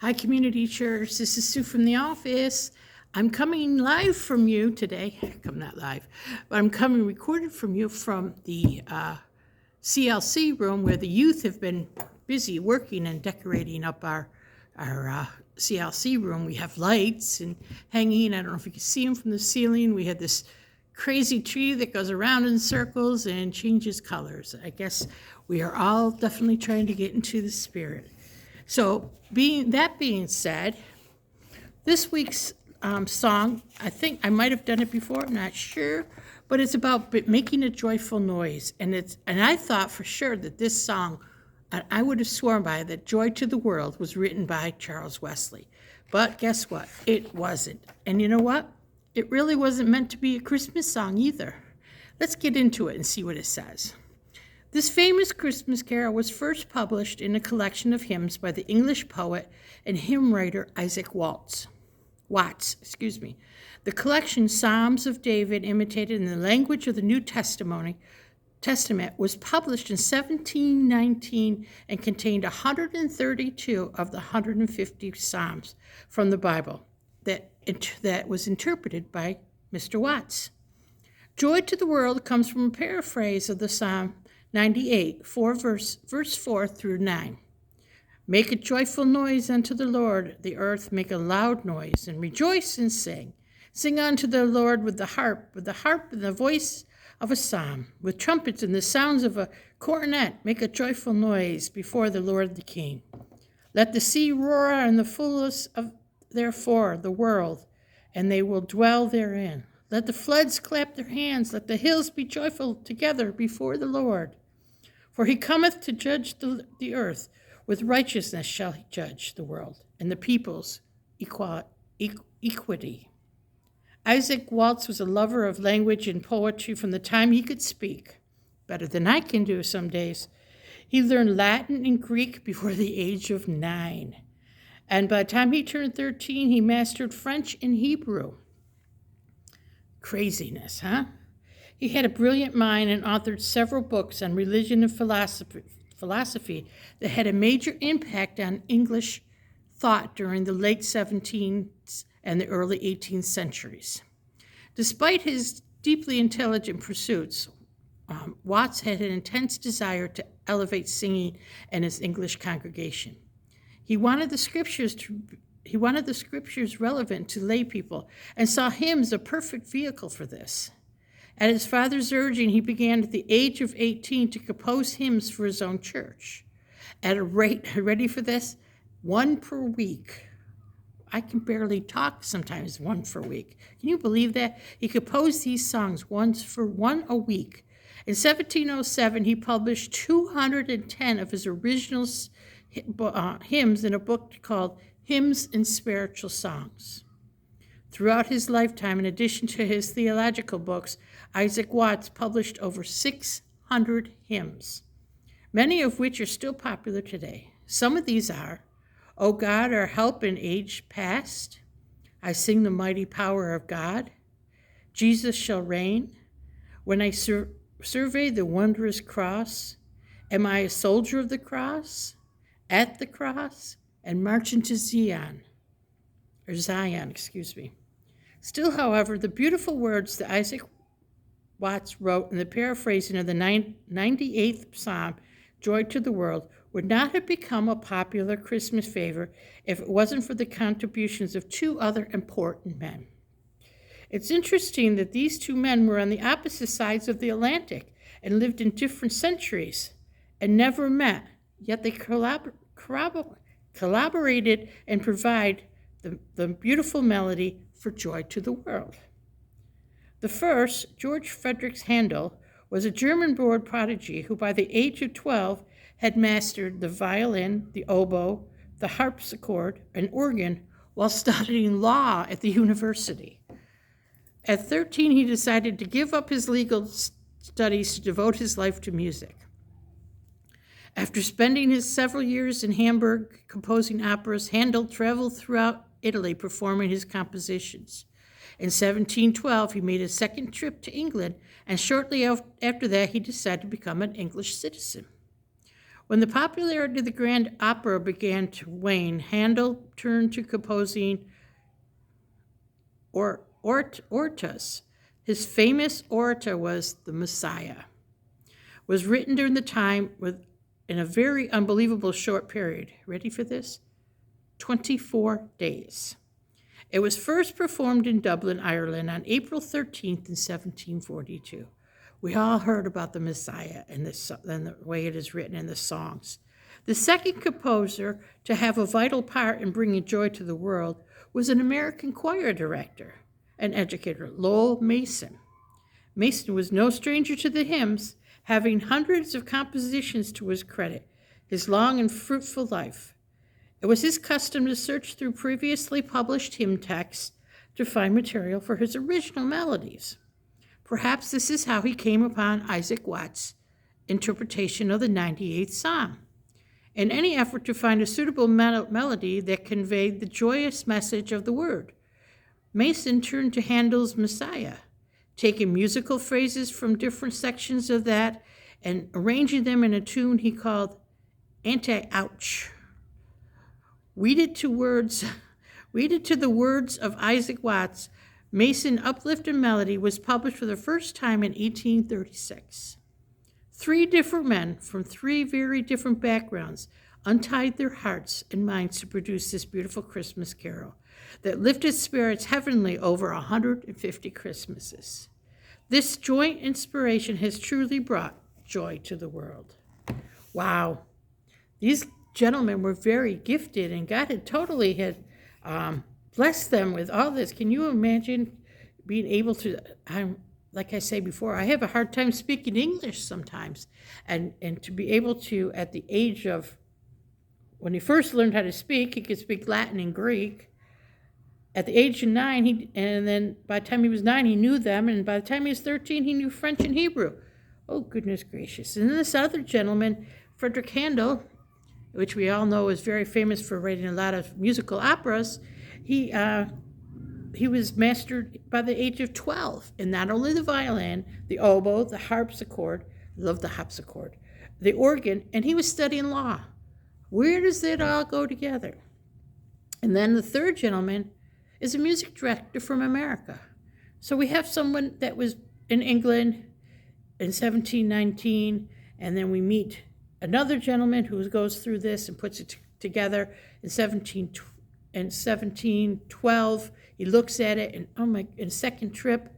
Hi, Community Church. This is Sue from the office. I'm coming live from you today. I'm not live, but I'm coming recorded from you from the CLC room where the youth have been busy working and decorating up our CLC room. We have lights and hanging. I don't know if you can see them from the ceiling. We had this crazy tree that goes around in circles and changes colors. I guess we are all definitely trying to get into the spirit. So, being said, this week's song, I think I might have done it before, I'm not sure, but it's about making a joyful noise. And I thought for sure that this song, I would have sworn by that Joy to the World was written by Charles Wesley. But guess what? It wasn't. And you know what? It really wasn't meant to be a Christmas song either. Let's get into it and see what it says. This famous Christmas carol was first published in a collection of hymns by the English poet and hymn writer Isaac Watts. The collection, Psalms of David, imitated in the language of the New Testament, was published in 1719 and contained 132 of the 150 Psalms from the Bible that was interpreted by Mr. Watts. Joy to the World comes from a paraphrase of the Psalm 98, verse 4 through 9. Make a joyful noise unto the Lord, the earth make a loud noise, and rejoice and sing. Sing unto the Lord with the harp and the voice of a psalm, with trumpets and the sounds of a cornet, make a joyful noise before the Lord the King. Let the sea roar and the fullness of therefore the world, and they will dwell therein. Let the floods clap their hands, let the hills be joyful together before the Lord. For he cometh to judge the earth, with righteousness shall he judge the world, and the peoples equity. Isaac Watts was a lover of language and poetry from the time he could speak, better than I can do some days. He learned Latin and Greek before the age of 9. And by the time he turned 13, he mastered French and Hebrew. Craziness, huh? He had a brilliant mind and authored several books on religion and philosophy that had a major impact on English thought during the late 17th and the early 18th centuries. Despite his deeply intelligent pursuits, Watts had an intense desire to elevate singing in his English congregation. He wanted the scriptures relevant to lay people and saw hymns a perfect vehicle for this. At his father's urging, he began at the age of 18 to compose hymns for his own church. At a rate, ready for this? 1 per week. I can barely talk sometimes, 1 per week. Can you believe that? He composed these songs one a week. In 1707, he published 210 of his original hymns in a book called Hymns and Spiritual Songs. Throughout his lifetime, in addition to his theological books, Isaac Watts published over 600 hymns, many of which are still popular today. Some of these are, O God, our help in age past, I sing the mighty power of God, Jesus shall reign, when I survey the wondrous cross, am I a soldier of the cross, at the cross, and march into Zion. Still, however, the beautiful words that Isaac Watts wrote in the paraphrasing of the 98th Psalm, Joy to the World, would not have become a popular Christmas favorite if it wasn't for the contributions of 2 other important men. It's interesting that these 2 men were on the opposite sides of the Atlantic and lived in different centuries and never met, yet they collaborated and provide the beautiful melody for Joy to the World. The first, George Friedrich Handel, was a German-born prodigy who by the age of 12 had mastered the violin, the oboe, the harpsichord, and organ while studying law at the university. At 13, he decided to give up his legal studies to devote his life to music. After spending his several years in Hamburg composing operas, Handel traveled throughout Italy performing his compositions. In 1712, he made a second trip to England, and shortly after that, he decided to become an English citizen. When the popularity of the grand opera began to wane, Handel turned to composing oratas. His famous orata was The Messiah. Was written during the time in a very unbelievable short period. Ready for this? 24 days. It was first performed in Dublin, Ireland on April 13th in 1742. We all heard about the Messiah and the way it is written in the songs. The second composer to have a vital part in bringing joy to the world was an American choir director and educator, Lowell Mason. Mason was no stranger to the hymns, having hundreds of compositions to his credit, his long and fruitful life. It was his custom to search through previously published hymn texts to find material for his original melodies. Perhaps this is how he came upon Isaac Watts' interpretation of the 98th Psalm. In any effort to find a suitable melody that conveyed the joyous message of the word, Mason turned to Handel's Messiah, taking musical phrases from different sections of that and arranging them in a tune he called Anti-Ouch. Wedded to the words of Isaac Watts, Mason Uplifting Melody was published for the first time in 1836. 3 different men from 3 very different backgrounds untied their hearts and minds to produce this beautiful Christmas carol that lifted spirits heavenly over 150 Christmases. This joint inspiration has truly brought joy to the world. Wow. These gentlemen were very gifted, and God had totally blessed them with all this. Can you imagine being able to, like I say before, I have a hard time speaking English sometimes, and to be able to, at the age of, when he first learned how to speak, he could speak Latin and Greek. At the age of 9, and then by the time he was 9, he knew them, and by the time he was 13, he knew French and Hebrew. Oh, goodness gracious. And then this other gentleman, Frederick Handel, which we all know is very famous for writing a lot of musical operas, he was mastered by the age of 12 in not only the violin, the oboe, the harpsichord, love the harpsichord, the organ, and he was studying law. Where does it all go together? And then the third gentleman is a music director from America. So we have someone that was in England in 1719, and then we meet another gentleman who goes through this and puts it together in 1712. He looks at it and in a second trip,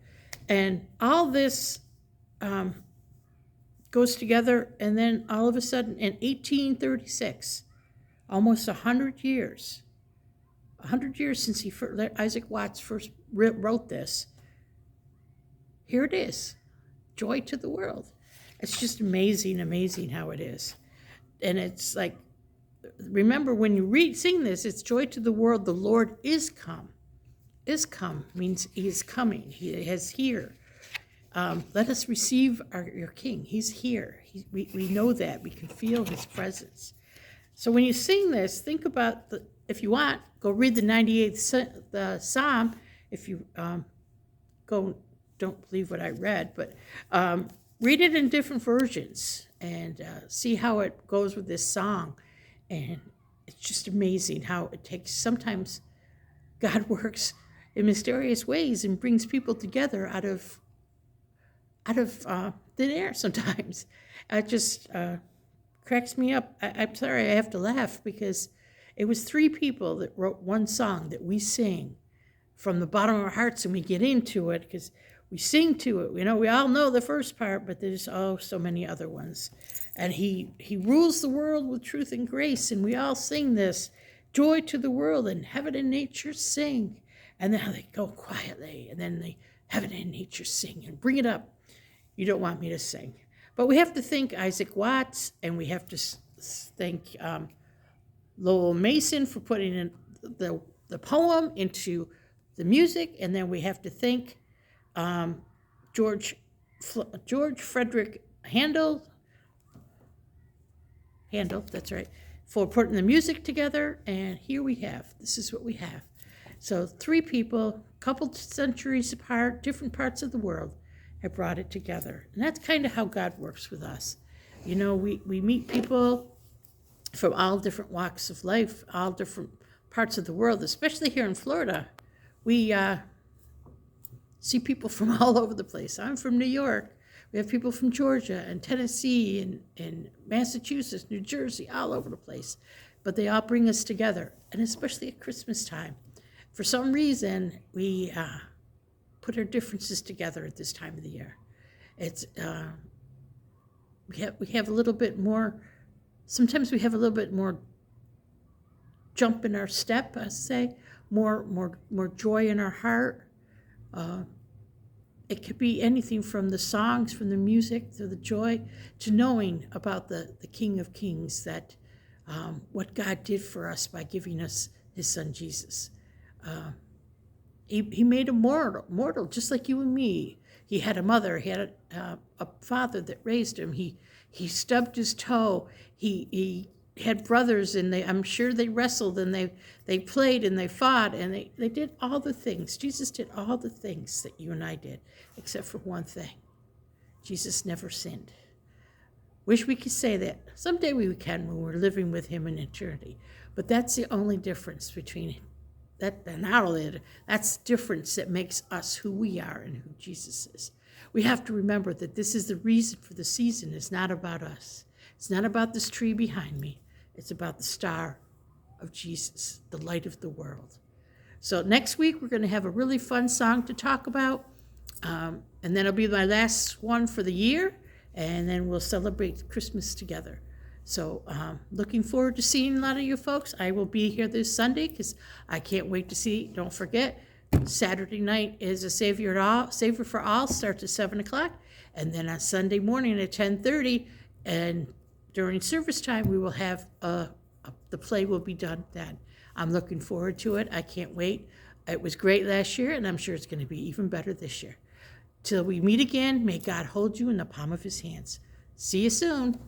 and all this goes together, and then all of a sudden in 1836, almost 100 years since Isaac Watts first wrote this, here it is, joy to the world. It's just amazing how it is. And it's like, remember when you sing this, it's joy to the world, the Lord is come. Is come means he is coming, he is here. Let us receive your King, he's here. We know that, we can feel his presence. So when you sing this, think about, if you want, go read the 98th Psalm. If you don't believe what I read, but read it in different versions and see how it goes with this song. And it's just amazing how it takes, sometimes God works in mysterious ways and brings people together out of thin air sometimes. It just cracks me up. I'm sorry, I have to laugh because it was 3 people that wrote one song that we sing from the bottom of our hearts, and we get into it because we sing to it. We all know the first part, but there's so many other ones. And he rules the world with truth and grace, and we all sing this, joy to the world, and heaven and nature sing. And then they go quietly, and then heaven and nature sing, and bring it up. You don't want me to sing. But we have to thank Isaac Watts, and we have to thank Lowell Mason for putting in the poem into the music, and then we have to thank George Frederick Handel, that's right, for putting the music together. And here we have, this is what we have. So 3 people, couple centuries apart, different parts of the world, have brought it together. And that's kind of how God works with us. We meet people from all different walks of life, all different parts of the world, especially here in Florida. We see people from all over the place. I'm from New York. We have people from Georgia and Tennessee and Massachusetts, New Jersey, all over the place. But they all bring us together, and especially at Christmas time. For some reason, we put our differences together at this time of the year. It's we have a little bit more. Sometimes we have a little bit more jump in our step, I say, more joy in our heart. It could be anything from the songs, from the music, to the joy, to knowing about the King of Kings, that what God did for us by giving us his son Jesus. He made him mortal, just like you and me. He had a mother, he had a father that raised him. He stubbed his toe. He had brothers, and I'm sure they wrestled, and they played, and they fought, and they did all the things. Jesus did all the things that you and I did, except for one thing. Jesus never sinned. Wish we could say that. Someday we can when we're living with him in eternity. But that's the only difference between that and not only that's the difference that makes us who we are and who Jesus is. We have to remember that this is the reason for the season. It's not about us. It's not about this tree behind me. It's about the star of Jesus, the light of the world. So next week, we're going to have a really fun song to talk about. And then it'll be my last one for the year. And then we'll celebrate Christmas together. So looking forward to seeing a lot of you folks. I will be here this Sunday because I can't wait to see. Don't forget, Saturday night is a Savior for All, starts at 7 o'clock. And then on Sunday morning at 10:30, and during service time, we will have the play will be done then. I'm looking forward to it. I can't wait. It was great last year, and I'm sure it's going to be even better this year. Till we meet again, may God hold you in the palm of his hands. See you soon.